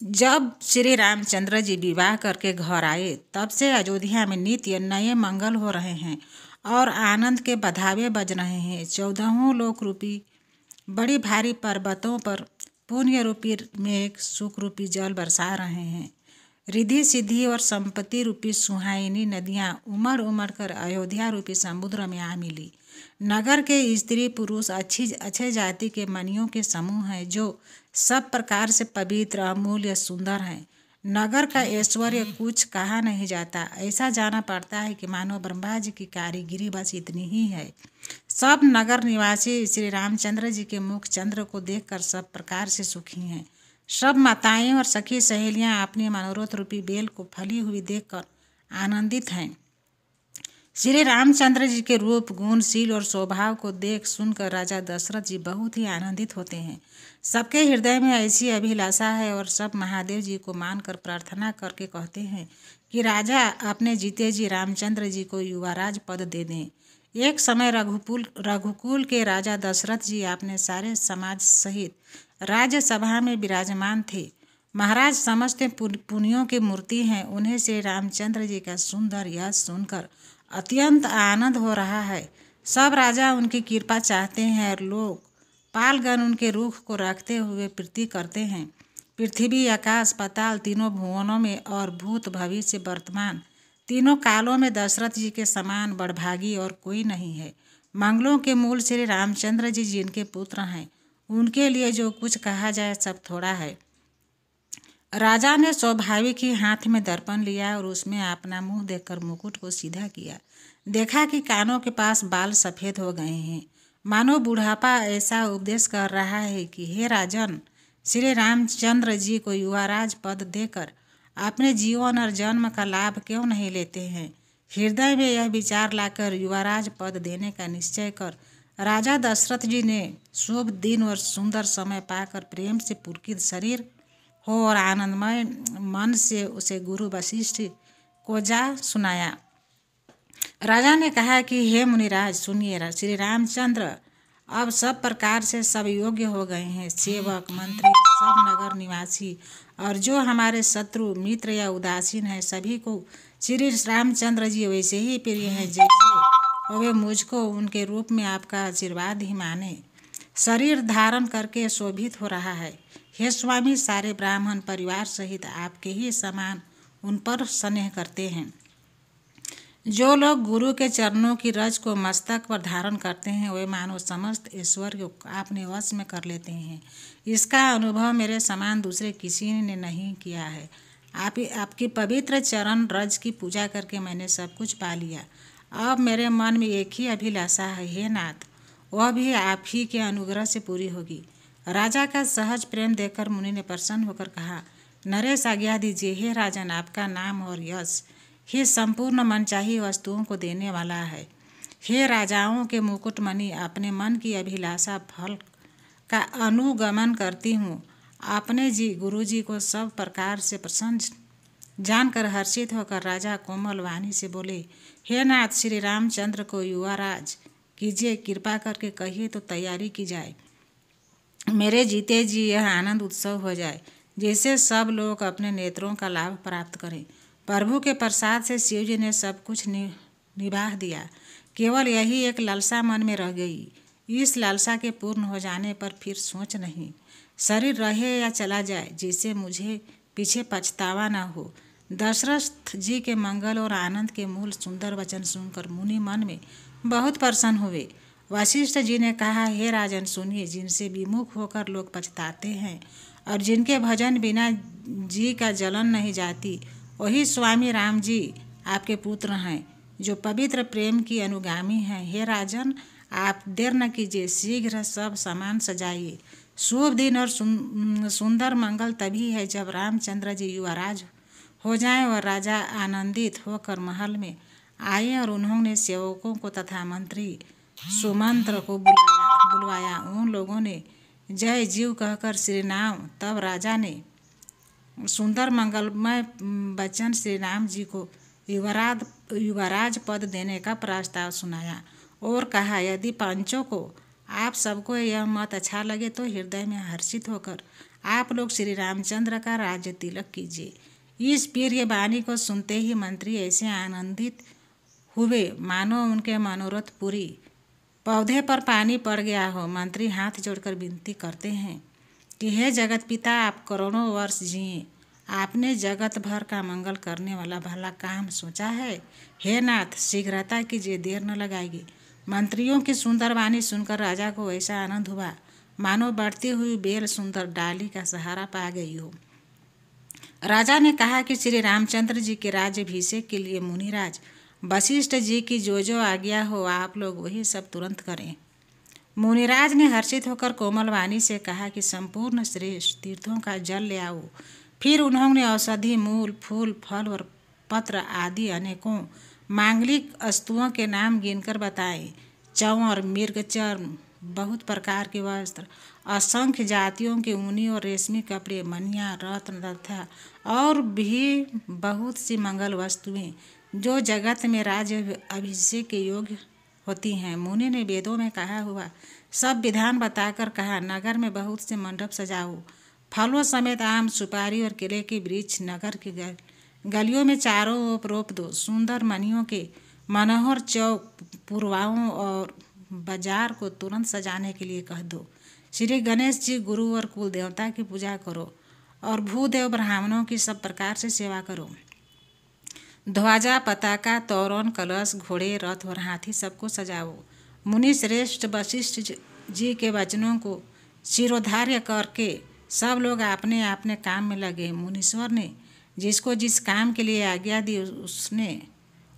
जब श्री रामचंद्र जी विवाह करके घर आए तब से अयोध्या में नित्य नए मंगल हो रहे हैं और आनंद के बधावे बज रहे हैं। 14 लोक रूपी बड़ी भारी पर्वतों पर पुण्य रूपी मेघ सुख रूपी जल बरसा रहे हैं। रिद्धि सिद्धि और संपत्ति रूपी सुहाइनी नदियां उमड़ उमड़ कर अयोध्या रूपी समुद्र में आ मिली। नगर के स्त्री पुरुष अच्छे जाति के मनियों के समूह हैं जो सब प्रकार से पवित्र अमूल्य सुंदर हैं। नगर का ऐश्वर्य कुछ कहा नहीं जाता, ऐसा जाना पड़ता है कि मानो ब्रह्मा जी की कारीगिरी बस इतनी ही है। सब नगर निवासी श्री रामचंद्र जी के मुख चंद्र को देखकर सब प्रकार से सुखी हैं। सब माताएं और सखी सहेलियां अपने मनोरथ रूपी बेल को फली हुई देखकर आनंदित हैं। श्री रामचंद्र जी के रूप गुण शील और स्वभाव को देख सुनकर राजा दशरथ जी बहुत ही आनंदित होते हैं। सबके हृदय में ऐसी अभिलाषा है और सब महादेव जी को मानकर प्रार्थना करके कहते हैं कि राजा अपने जीते जी रामचंद्र जी को युवराज पद दे दें। एक समय रघुकुल के राजा दशरथ जी अपने सारे समाज सहित राज्यसभा में विराजमान थे। महाराज समस्त पुनियों की मूर्ति हैं। उन्हें श्री रामचंद्र जी का सुंदर यश सुनकर अत्यंत आनंद हो रहा है। सब राजा उनकी कृपा चाहते हैं और लोग पालगण उनके रुख को रखते हुए प्रीति करते हैं। पृथ्वी आकाश पाताल तीनों भुवनों में और भूत भविष्य वर्तमान तीनों कालों में दशरथ जी के समान बड़भागी और कोई नहीं है। मंगलों के मूल श्री रामचंद्र जी जिनके पुत्र हैं, उनके लिए जो कुछ कहा जाए सब थोड़ा है। राजा ने स्वाभाविक ही हाथ में दर्पण लिया और उसमें अपना मुंह देखकर मुकुट को सीधा किया। देखा कि कानों के पास बाल सफ़ेद हो गए हैं, मानो बुढ़ापा ऐसा उपदेश कर रहा है कि हे राजन, श्री रामचंद्र जी को युवराज पद देकर अपने जीवन और जन्म का लाभ क्यों नहीं लेते हैं। हृदय में यह विचार लाकर युवराज पद देने का निश्चय कर राजा दशरथ जी ने शुभ दिन और सुंदर समय पाकर प्रेम से पुलकित शरीर हो और आनंदमय मन से उसे गुरु वशिष्ठ को जा सुनाया। राजा ने कहा कि हे मुनिराज सुनिए, श्री रामचंद्र अब सब प्रकार से सब योग्य हो गए हैं। सेवक मंत्री सब नगर निवासी और जो हमारे शत्रु मित्र या उदासीन हैं सभी को श्री रामचंद्र जी वैसे ही प्रिय हैं जैसे वे मुझको उनके रूप में आपका आशीर्वाद ही माने। शरीर धारण करके शोभित हो रहा है। हे स्वामी, सारे ब्राह्मण परिवार सहित आपके ही समान उन पर स्नेह करते हैं। जो लोग गुरु के चरणों की रज को मस्तक पर धारण करते हैं वे मानो समस्त ऐश्वर्य को अपने वश में कर लेते हैं। इसका अनुभव मेरे समान दूसरे किसी ने नहीं किया है। आपकी पवित्र चरण रज की पूजा करके मैंने सब कुछ पा लिया। अब मेरे मन में एक ही अभिलाषा है, हे नाथ, वह भी आप ही के अनुग्रह से पूरी होगी। राजा का सहज प्रेम देखकर मुनि ने प्रसन्न होकर कहा, नरेश आज्ञा दीजिए। हे राजन, आपका नाम और यश ही संपूर्ण मनचाही वस्तुओं को देने वाला है। हे राजाओं के मुकुटमणि, अपने मन की अभिलाषा फल का अनुगमन करती हूँ। अपने गुरु जी को सब प्रकार से प्रसन्न जानकर हर्षित होकर राजा कोमल वाणी से बोले, हे नाथ, श्री रामचंद्र को युवराज कीजिए, कृपा करके कहिए तो तैयारी की जाए। मेरे जीते जी यह आनंद उत्सव हो जाए जिससे सब लोग अपने नेत्रों का लाभ प्राप्त करें। प्रभु के प्रसाद से शिव जी ने सब कुछ निभाह दिया। केवल यही एक लालसा मन में रह गई। इस लालसा के पूर्ण हो जाने पर फिर सोच नहीं, शरीर रहे या चला जाए, जिससे मुझे पीछे पछतावा न हो। दशरथ जी के मंगल और आनंद के मूल सुंदर वचन सुनकर मुनि मन में बहुत प्रसन्न हुए। वशिष्ठ जी ने कहा, हे राजन सुनिए, जिनसे विमुख होकर लोग पछताते हैं और जिनके भजन बिना जी का जलन नहीं जाती, वही स्वामी राम जी आपके पुत्र हैं जो पवित्र प्रेम की अनुगामी हैं। हे राजन, आप देर न कीजिए, शीघ्र सब सामान सजाइए। शुभ दिन और सुंदर मंगल तभी है जब रामचंद्र जी युवराज हो जाएं। और राजा आनंदित होकर महल में आए और उन्होंने सेवकों को तथा मंत्री सुमंत्र को बुलवाया। उन लोगों ने जय जीव कहकर श्री राम, तब राजा ने सुंदर मंगलमय वचन श्री राम जी को युवराज पद देने का प्रस्ताव सुनाया और कहा, यदि पंचों को आप सबको यह मत अच्छा लगे तो हृदय में हर्षित होकर आप लोग श्री रामचंद्र का राज्य तिलक कीजिए। इस प्रिय वाणी को सुनते ही मंत्री ऐसे आनंदित हुए मानो उनके मनोरथ पूरी पौधे पर पानी पड़ गया हो। मंत्री हाथ जोड़कर विनती करते हैं कि हे जगत पिता, आप करोड़ों वर्ष जिए। आपने जगत भर का मंगल करने वाला भला काम सोचा है। हे नाथ, शीघ्रता कीजिए, देर न लगाइए। मंत्रियों की सुंदर वाणी सुनकर राजा को ऐसा आनंद हुआ मानो बढ़ती हुई बेल सुंदर डाली का सहारा पा गई हो। राजा ने कहा कि श्री रामचंद्र जी के राज्याभिषेक के लिए मुनिराज वशिष्ठ जी की जो आज्ञा हो, आप लोग वही सब तुरंत करें। मुनिराज ने हर्षित होकर कोमल वाणी से कहा कि संपूर्ण श्रेष्ठ तीर्थों का जल ले आओ। फिर उन्होंने औषधि, मूल, फूल, फल और पत्र आदि अनेकों मांगलिक वस्तुओं के नाम गिनकर बताए। चंवर, मृग चर्म, बहुत प्रकार के वस्त्र, असंख्य जातियों के ऊनी और रेशमी कपड़े, मनिया, रत्न तथा और भी बहुत सी मंगल वस्तुएं जो जगत में राज्य अभिषेक के योग्य होती हैं। मुनि ने वेदों में कहा हुआ सब विधान बताकर कहा, नगर में बहुत से मंडप सजाओ, फलों समेत आम, सुपारी और केले के वृक्ष नगर की गलियों में चारों ओर रोप दो। सुंदर मणियों के मनोहर चौक पुरवाओं और बाजार को तुरंत सजाने के लिए कह दो। श्री गणेश जी, गुरु और कुल देवता की पूजा करो और भूदेव ब्राह्मणों की सब प्रकार से सेवा करो। ध्वजा, पताका, तोरण, कलश, घोड़े, रथ और हाथी सबको सजाओ। मुनि श्रेष्ठ वशिष्ठ जी के वचनों को शिरोधार्य करके सब लोग अपने अपने काम में लगे। मुनीश्वर ने जिसको जिस काम के लिए आज्ञा दी उसने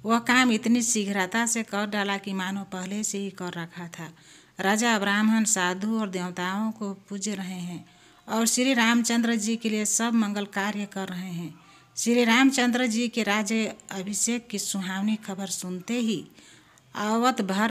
वह काम इतनी शीघ्रता से कर डाला कि मानो पहले से ही कर रखा था। राजा, ब्राह्मण, साधु और देवताओं को पूज रहे हैं और श्री रामचंद्र जी के लिए सब मंगल कार्य कर रहे हैं। श्री रामचंद्र जी के राज्य अभिषेक की सुहावनी खबर सुनते ही अवध भर